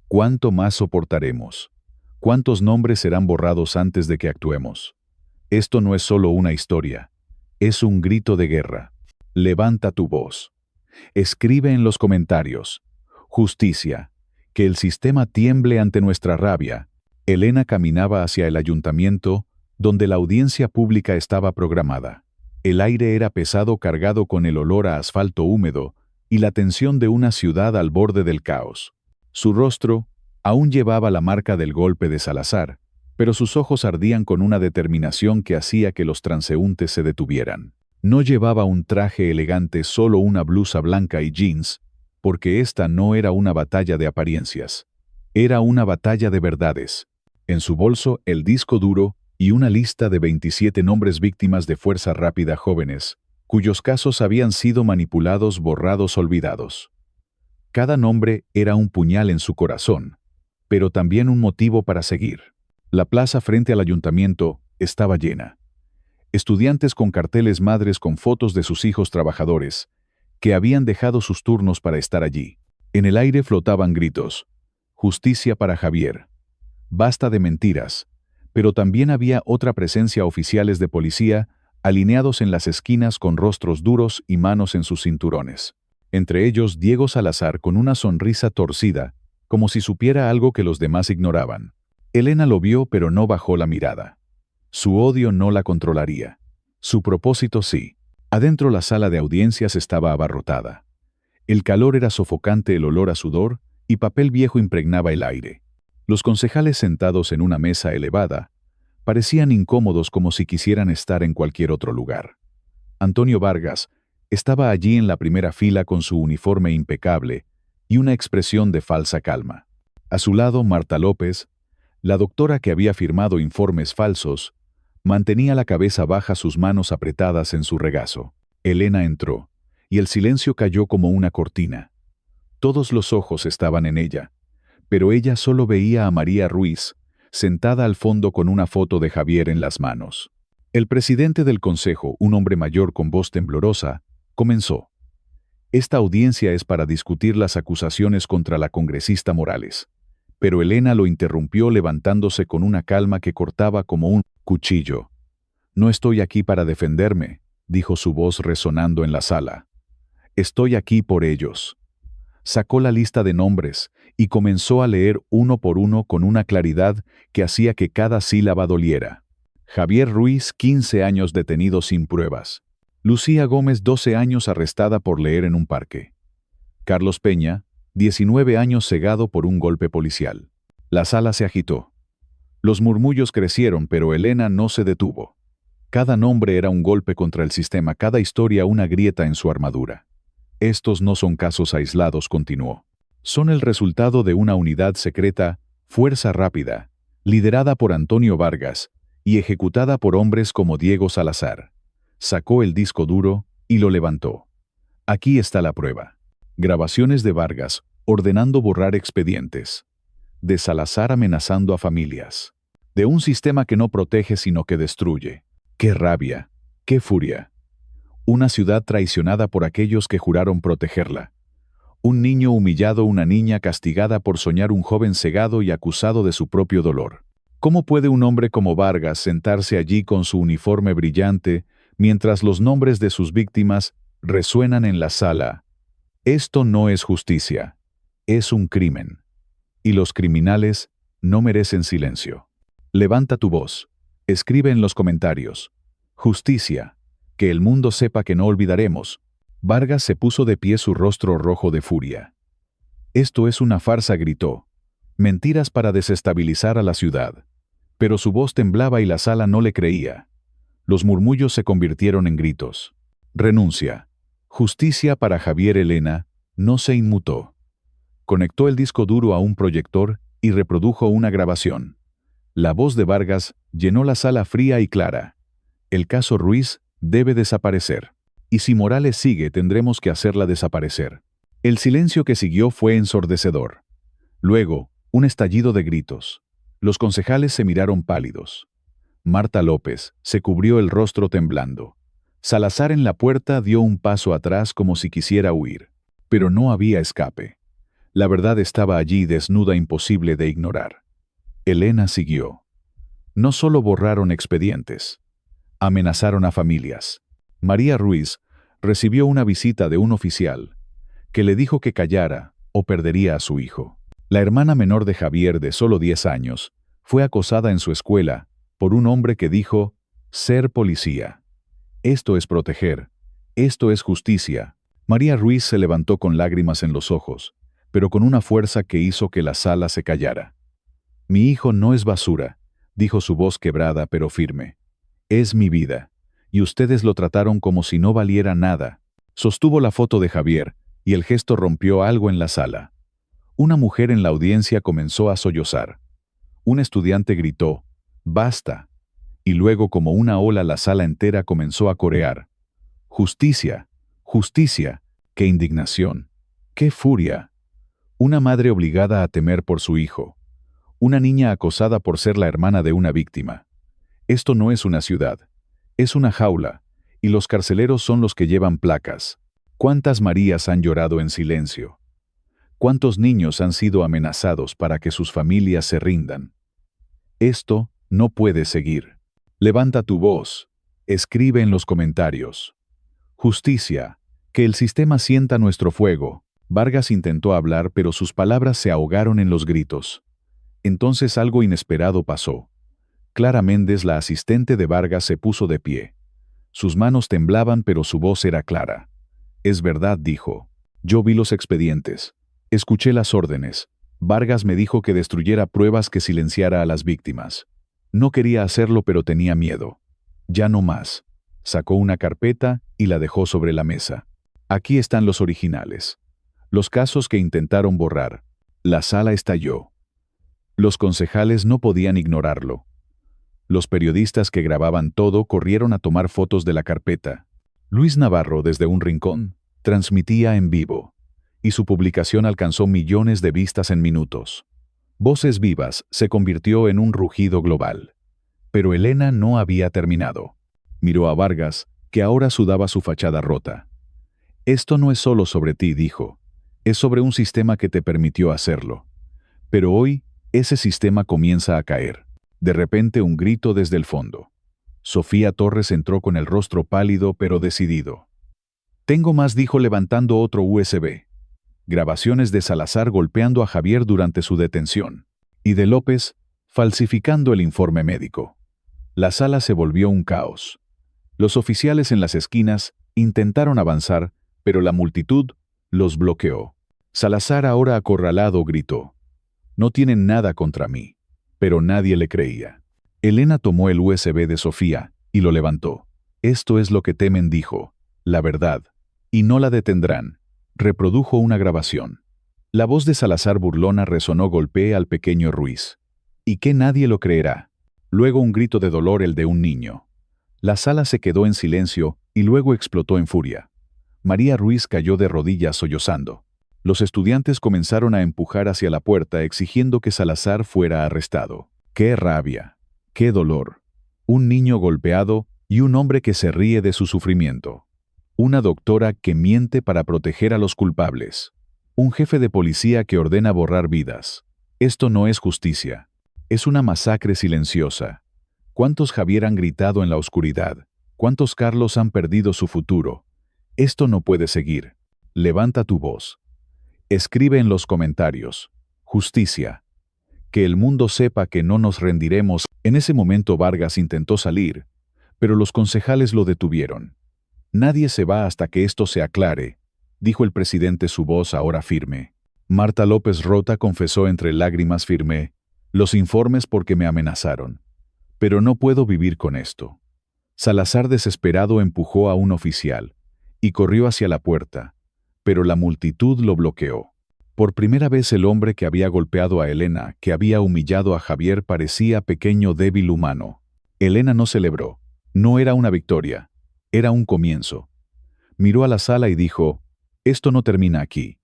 ¿Cuánto más soportaremos? ¿Cuántos nombres serán borrados antes de que actuemos? Esto no es solo una historia, es un grito de guerra. Levanta tu voz. Escribe en los comentarios. Justicia. Que el sistema tiemble ante nuestra rabia. Elena caminaba hacia el ayuntamiento, donde la audiencia pública estaba programada. El aire era pesado, cargado con el olor a asfalto húmedo y la tensión de una ciudad al borde del caos. Su rostro aún llevaba la marca del golpe de Salazar, pero sus ojos ardían con una determinación que hacía que los transeúntes se detuvieran. No llevaba un traje elegante, solo una blusa blanca y jeans, porque esta no era una batalla de apariencias. Era una batalla de verdades. En su bolso, el disco duro y una lista de 27 nombres víctimas de Fuerza Rápida jóvenes, cuyos casos habían sido manipulados, borrados, olvidados. Cada nombre era un puñal en su corazón, pero también un motivo para seguir. La plaza frente al ayuntamiento estaba llena. Estudiantes con carteles, madres con fotos de sus hijos trabajadores, que habían dejado sus turnos para estar allí. En el aire flotaban gritos: justicia para Javier. Basta de mentiras. Pero también había otra presencia: oficiales de policía, alineados en las esquinas con rostros duros y manos en sus cinturones. Entre ellos Diego Salazar con una sonrisa torcida, como si supiera algo que los demás ignoraban. Elena lo vio, pero no bajó la mirada. Su odio no la controlaría. Su propósito sí. Adentro la sala de audiencias estaba abarrotada. El calor era sofocante, el olor a sudor y papel viejo impregnaba el aire. Los concejales sentados en una mesa elevada parecían incómodos, como si quisieran estar en cualquier otro lugar. Antonio Vargas estaba allí en la primera fila con su uniforme impecable y una expresión de falsa calma. A su lado, Marta López, la doctora que había firmado informes falsos, mantenía la cabeza baja, sus manos apretadas en su regazo. Elena entró, y el silencio cayó como una cortina. Todos los ojos estaban en ella, pero ella solo veía a María Ruiz, sentada al fondo con una foto de Javier en las manos. El presidente del consejo, un hombre mayor con voz temblorosa, comenzó: Esta audiencia es para discutir las acusaciones contra la congresista Morales. Pero Elena lo interrumpió, levantándose con una calma que cortaba como un cuchillo. No estoy aquí para defenderme, dijo su voz resonando en la sala. Estoy aquí por ellos. Sacó la lista de nombres y comenzó a leer uno por uno con una claridad que hacía que cada sílaba doliera. Javier Ruiz, 15 años detenido sin pruebas. Lucía Gómez, 12 años arrestada por leer en un parque. Carlos Peña, 19 años cegado por un golpe policial. La sala se agitó. Los murmullos crecieron, pero Elena no se detuvo. Cada nombre era un golpe contra el sistema, cada historia una grieta en su armadura. Estos no son casos aislados, continuó. Son el resultado de una unidad secreta, Fuerza Rápida, liderada por Antonio Vargas y ejecutada por hombres como Diego Salazar. Sacó el disco duro y lo levantó. Aquí está la prueba. Grabaciones de Vargas ordenando borrar expedientes. De Salazar amenazando a familias. De un sistema que no protege sino que destruye. ¡Qué rabia! ¡Qué furia! Una ciudad traicionada por aquellos que juraron protegerla. Un niño humillado, una niña castigada por soñar, un joven cegado y acusado de su propio dolor. ¿Cómo puede un hombre como Vargas sentarse allí con su uniforme brillante mientras los nombres de sus víctimas resuenan en la sala? Esto no es justicia, es un crimen. Y los criminales no merecen silencio. Levanta tu voz, escribe en los comentarios: justicia, que el mundo sepa que no olvidaremos. Vargas se puso de pie, su rostro rojo de furia. Esto es una farsa, gritó. Mentiras para desestabilizar a la ciudad. Pero su voz temblaba y la sala no le creía. Los murmullos se convirtieron en gritos. Renuncia. Justicia para Javier. Elena no se inmutó. Conectó el disco duro a un proyector y reprodujo una grabación. La voz de Vargas llenó la sala fría y clara. El caso Ruiz debe desaparecer. Y si Morales sigue, tendremos que hacerla desaparecer. El silencio que siguió fue ensordecedor. Luego, un estallido de gritos. Los concejales se miraron pálidos. Marta López se cubrió el rostro temblando. Salazar en la puerta dio un paso atrás como si quisiera huir. Pero no había escape. La verdad estaba allí, desnuda, imposible de ignorar. Elena siguió. No solo borraron expedientes. Amenazaron a familias. María Ruiz recibió una visita de un oficial que le dijo que callara o perdería a su hijo. La hermana menor de Javier, de solo 10 años, fue acosada en su escuela por un hombre que dijo ser policía. Esto es proteger. Esto es justicia. María Ruiz se levantó con lágrimas en los ojos, pero con una fuerza que hizo que la sala se callara. Mi hijo no es basura, dijo su voz quebrada pero firme. Es mi vida. Y ustedes lo trataron como si no valiera nada. Sostuvo la foto de Javier, y el gesto rompió algo en la sala. Una mujer en la audiencia comenzó a sollozar. Un estudiante gritó, «¡Basta!», y luego como una ola la sala entera comenzó a corear. «¡Justicia! ¡Justicia!». ¡Qué indignación! ¡Qué furia! Una madre obligada a temer por su hijo. Una niña acosada por ser la hermana de una víctima. Esto no es una ciudad. Es una jaula, y los carceleros son los que llevan placas. ¿Cuántas Marías han llorado en silencio? ¿Cuántos niños han sido amenazados para que sus familias se rindan? Esto no puede seguir. Levanta tu voz. Escribe en los comentarios. Justicia. Que el sistema sienta nuestro fuego. Vargas intentó hablar, pero sus palabras se ahogaron en los gritos. Entonces algo inesperado pasó. Clara Méndez, la asistente de Vargas, se puso de pie. Sus manos temblaban, pero su voz era clara. «Es verdad», dijo. «Yo vi los expedientes. Escuché las órdenes. Vargas me dijo que destruyera pruebas, que silenciara a las víctimas. No quería hacerlo, pero tenía miedo. Ya no más». Sacó una carpeta y la dejó sobre la mesa. «Aquí están los originales. Los casos que intentaron borrar». La sala estalló. Los concejales no podían ignorarlo. Los periodistas que grababan todo corrieron a tomar fotos de la carpeta. Luis Navarro, desde un rincón, transmitía en vivo, y su publicación alcanzó millones de vistas en minutos. Voces Vivas se convirtió en un rugido global. Pero Elena no había terminado. Miró a Vargas, que ahora sudaba su fachada rota. «Esto no es solo sobre ti», dijo. «Es sobre un sistema que te permitió hacerlo. Pero hoy, ese sistema comienza a caer». De repente un grito desde el fondo. Sofía Torres entró con el rostro pálido pero decidido. «Tengo más», dijo levantando otro USB. Grabaciones de Salazar golpeando a Javier durante su detención. Y de López, falsificando el informe médico. La sala se volvió un caos. Los oficiales en las esquinas intentaron avanzar, pero la multitud los bloqueó. Salazar, ahora acorralado, gritó: «No tienen nada contra mí». Pero nadie le creía. Elena tomó el USB de Sofía y lo levantó. «Esto es lo que temen», dijo. «La verdad. Y no la detendrán». Reprodujo una grabación. La voz de Salazar burlona resonó: «Golpeé al pequeño Ruiz. ¿Y qué nadie lo creerá?». Luego un grito de dolor, el de un niño. La sala se quedó en silencio y luego explotó en furia. María Ruiz cayó de rodillas sollozando. Los estudiantes comenzaron a empujar hacia la puerta exigiendo que Salazar fuera arrestado. ¡Qué rabia! ¡Qué dolor! Un niño golpeado y un hombre que se ríe de su sufrimiento. Una doctora que miente para proteger a los culpables. Un jefe de policía que ordena borrar vidas. Esto no es justicia. Es una masacre silenciosa. ¿Cuántos Javier han gritado en la oscuridad? ¿Cuántos Carlos han perdido su futuro? Esto no puede seguir. Levanta tu voz. Escribe en los comentarios. Justicia. Que el mundo sepa que no nos rendiremos. En ese momento Vargas intentó salir, pero los concejales lo detuvieron. «Nadie se va hasta que esto se aclare», dijo el presidente, su voz ahora firme. Marta López Rota confesó entre lágrimas: «Firmé los informes porque me amenazaron. Pero no puedo vivir con esto». Salazar, desesperado, empujó a un oficial y corrió hacia la puerta, pero la multitud lo bloqueó. Por primera vez el hombre que había golpeado a Elena, que había humillado a Javier, parecía pequeño, débil, humano. Elena no celebró. No era una victoria. Era un comienzo. Miró a la sala y dijo: «Esto no termina aquí.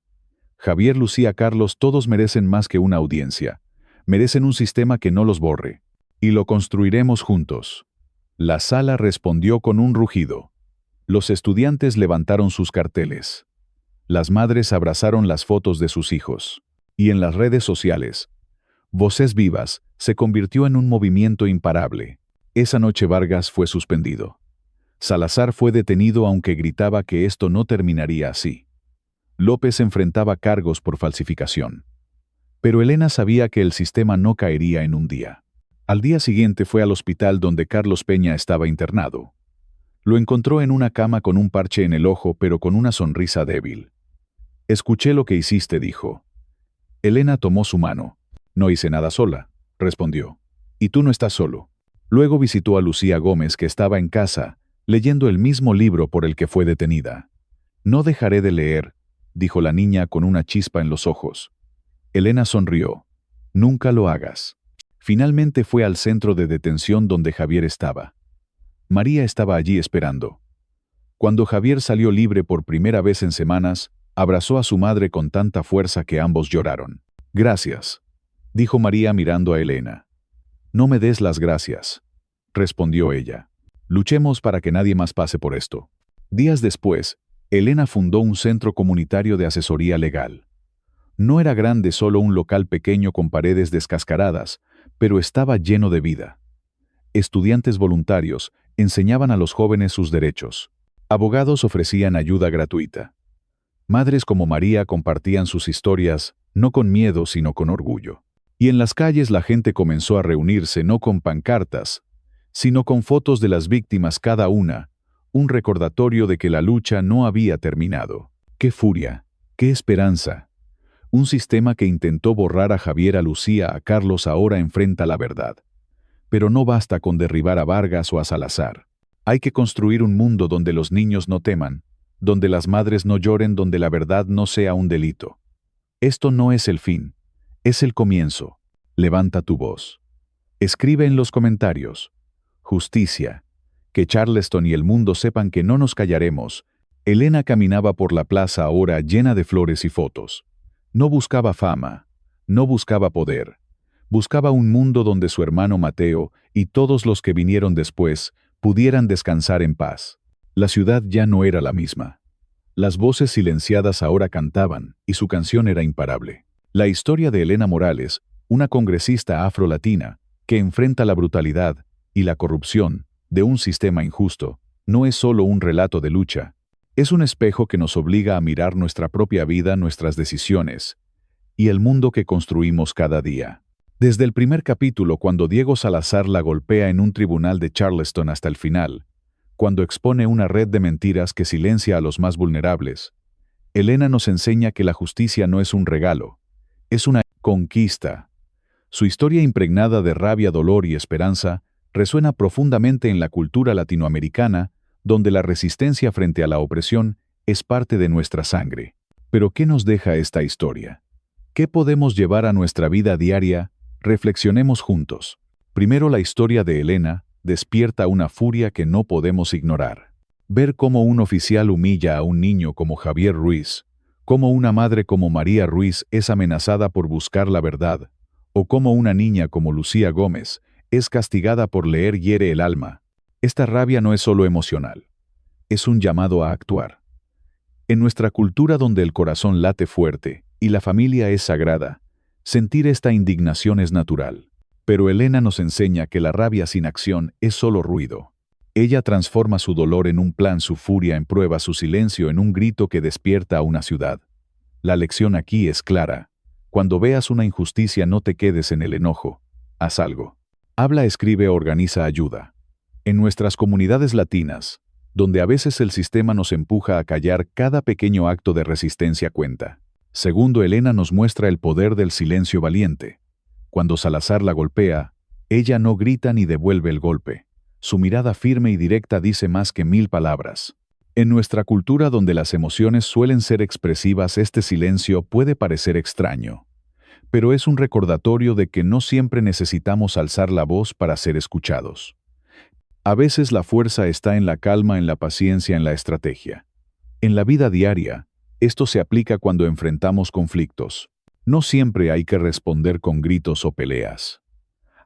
Javier, Lucía, Carlos, todos merecen más que una audiencia. Merecen un sistema que no los borre. Y lo construiremos juntos». La sala respondió con un rugido. Los estudiantes levantaron sus carteles. Las madres abrazaron las fotos de sus hijos. Y en las redes sociales, Voces Vivas se convirtió en un movimiento imparable. Esa noche Vargas fue suspendido. Salazar fue detenido, aunque gritaba que esto no terminaría así. López enfrentaba cargos por falsificación. Pero Elena sabía que el sistema no caería en un día. Al día siguiente fue al hospital donde Carlos Peña estaba internado. Lo encontró en una cama con un parche en el ojo, pero con una sonrisa débil. «Escuché lo que hiciste», dijo. Elena tomó su mano. «No hice nada sola», respondió. «Y tú no estás solo». Luego visitó a Lucía Gómez, que estaba en casa, leyendo el mismo libro por el que fue detenida. «No dejaré de leer», dijo la niña con una chispa en los ojos. Elena sonrió. «Nunca lo hagas». Finalmente fue al centro de detención donde Javier estaba. María estaba allí esperando. Cuando Javier salió libre por primera vez en semanas, abrazó a su madre con tanta fuerza que ambos lloraron. «Gracias», dijo María mirando a Elena. «No me des las gracias», respondió ella. «Luchemos para que nadie más pase por esto». Días después, Elena fundó un centro comunitario de asesoría legal. No era grande, solo un local pequeño con paredes descascaradas, pero estaba lleno de vida. Estudiantes voluntarios enseñaban a los jóvenes sus derechos. Abogados ofrecían ayuda gratuita. Madres como María compartían sus historias, no con miedo, sino con orgullo. Y en las calles la gente comenzó a reunirse no con pancartas, sino con fotos de las víctimas cada una, un recordatorio de que la lucha no había terminado. ¡Qué furia! ¡Qué esperanza! Un sistema que intentó borrar a Javier, a Lucía, a Carlos, ahora enfrenta la verdad. Pero no basta con derribar a Vargas o a Salazar. Hay que construir un mundo donde los niños no teman, donde las madres no lloren, donde la verdad no sea un delito. Esto no es el fin, es el comienzo. Levanta tu voz. Escribe en los comentarios. Justicia. Que Charleston y el mundo sepan que no nos callaremos. Elena caminaba por la plaza ahora llena de flores y fotos. No buscaba fama, no buscaba poder. Buscaba un mundo donde su hermano Mateo y todos los que vinieron después pudieran descansar en paz. La ciudad ya no era la misma. Las voces silenciadas ahora cantaban, y su canción era imparable. La historia de Elena Morales, una congresista afro-latina, que enfrenta la brutalidad y la corrupción de un sistema injusto, no es solo un relato de lucha, es un espejo que nos obliga a mirar nuestra propia vida, nuestras decisiones, y el mundo que construimos cada día. Desde el primer capítulo, cuando Diego Salazar la golpea en un tribunal de Charleston, hasta el final, cuando expone una red de mentiras que silencia a los más vulnerables, Elena nos enseña que la justicia no es un regalo, es una conquista. Su historia, impregnada de rabia, dolor y esperanza, resuena profundamente en la cultura latinoamericana, donde la resistencia frente a la opresión es parte de nuestra sangre. Pero ¿qué nos deja esta historia? ¿Qué podemos llevar a nuestra vida diaria? Reflexionemos juntos. Primero, la historia de Elena despierta una furia que no podemos ignorar. Ver cómo un oficial humilla a un niño como Javier Ruiz, cómo una madre como María Ruiz es amenazada por buscar la verdad, o cómo una niña como Lucía Gómez es castigada por leer, hiere el alma. Esta rabia no es solo emocional, es un llamado a actuar. En nuestra cultura, donde el corazón late fuerte y la familia es sagrada, sentir esta indignación es natural. Pero Elena nos enseña que la rabia sin acción es solo ruido. Ella transforma su dolor en un plan, su furia en prueba, su silencio en un grito que despierta a una ciudad. La lección aquí es clara. Cuando veas una injusticia, no te quedes en el enojo. Haz algo. Habla, escribe, organiza, ayuda. En nuestras comunidades latinas, donde a veces el sistema nos empuja a callar, cada pequeño acto de resistencia cuenta. Segundo, Elena nos muestra el poder del silencio valiente. Cuando Salazar la golpea, ella no grita ni devuelve el golpe. Su mirada firme y directa dice más que 1000 palabras. En nuestra cultura, donde las emociones suelen ser expresivas, este silencio puede parecer extraño. Pero es un recordatorio de que no siempre necesitamos alzar la voz para ser escuchados. A veces la fuerza está en la calma, en la paciencia, en la estrategia. En la vida diaria, esto se aplica cuando enfrentamos conflictos. No siempre hay que responder con gritos o peleas.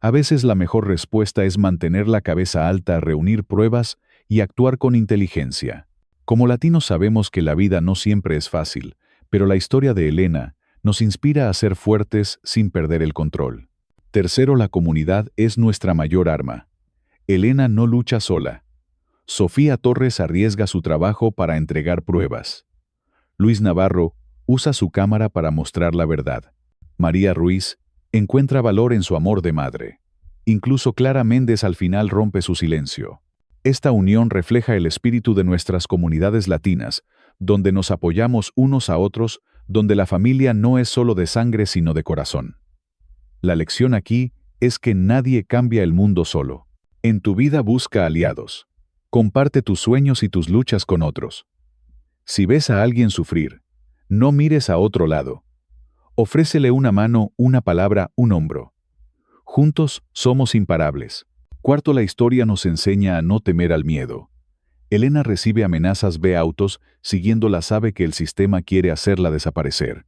A veces la mejor respuesta es mantener la cabeza alta, reunir pruebas y actuar con inteligencia. Como latinos sabemos que la vida no siempre es fácil, pero la historia de Elena nos inspira a ser fuertes sin perder el control. Tercero, la comunidad es nuestra mayor arma. Elena no lucha sola. Sofía Torres arriesga su trabajo para entregar pruebas. Luis Navarro usa su cámara para mostrar la verdad. María Ruiz encuentra valor en su amor de madre. Incluso Clara Méndez al final rompe su silencio. Esta unión refleja el espíritu de nuestras comunidades latinas, donde nos apoyamos unos a otros, donde la familia no es solo de sangre sino de corazón. La lección aquí es que nadie cambia el mundo solo. En tu vida busca aliados. Comparte tus sueños y tus luchas con otros. Si ves a alguien sufrir, no mires a otro lado. Ofrécele una mano, una palabra, un hombro. Juntos somos imparables. Cuarto, la historia nos enseña a no temer al miedo. Elena recibe amenazas, ve autos, siguiéndola sabe que el sistema quiere hacerla desaparecer.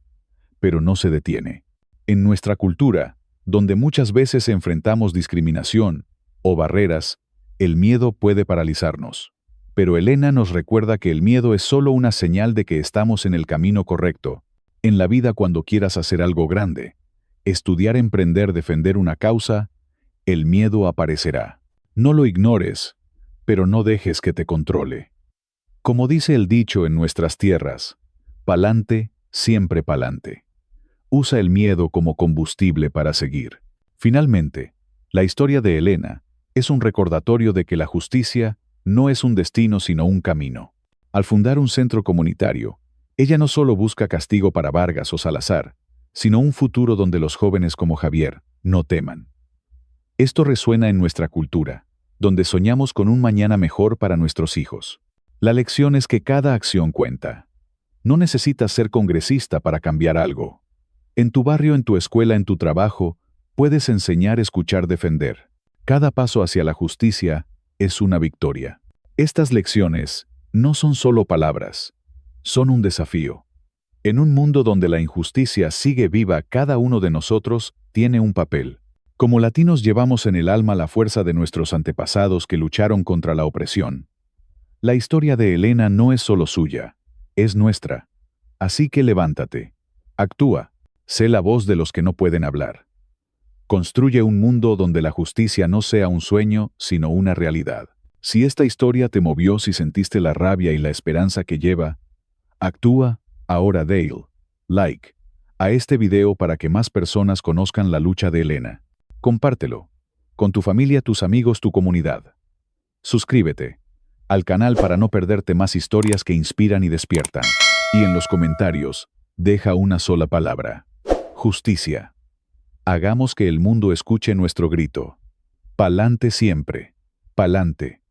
Pero no se detiene. En nuestra cultura, donde muchas veces enfrentamos discriminación o barreras, el miedo puede paralizarnos. Pero Elena nos recuerda que el miedo es solo una señal de que estamos en el camino correcto. En la vida, cuando quieras hacer algo grande, estudiar, emprender, defender una causa, el miedo aparecerá. No lo ignores, pero no dejes que te controle. Como dice el dicho en nuestras tierras, pa'lante, siempre pa'lante. Usa el miedo como combustible para seguir. Finalmente, la historia de Elena es un recordatorio de que la justicia no es un destino sino un camino. Al fundar un centro comunitario, ella no solo busca castigo para Vargas o Salazar, sino un futuro donde los jóvenes como Javier no teman. Esto resuena en nuestra cultura, donde soñamos con un mañana mejor para nuestros hijos. La lección es que cada acción cuenta. No necesitas ser congresista para cambiar algo. En tu barrio, en tu escuela, en tu trabajo, puedes enseñar, escuchar, defender. Cada paso hacia la justicia es una victoria. Estas lecciones no son solo palabras, son un desafío. En un mundo donde la injusticia sigue viva, cada uno de nosotros tiene un papel. Como latinos llevamos en el alma la fuerza de nuestros antepasados que lucharon contra la opresión. La historia de Elena no es solo suya, es nuestra. Así que levántate, actúa, sé la voz de los que no pueden hablar. Construye un mundo donde la justicia no sea un sueño, sino una realidad. Si esta historia te movió, si sentiste la rabia y la esperanza que lleva, actúa ahora. Dale like a este video para que más personas conozcan la lucha de Elena. Compártelo con tu familia, tus amigos, tu comunidad. Suscríbete al canal para no perderte más historias que inspiran y despiertan. Y en los comentarios, deja una sola palabra: justicia. Hagamos que el mundo escuche nuestro grito. Pa'lante siempre. Pa'lante.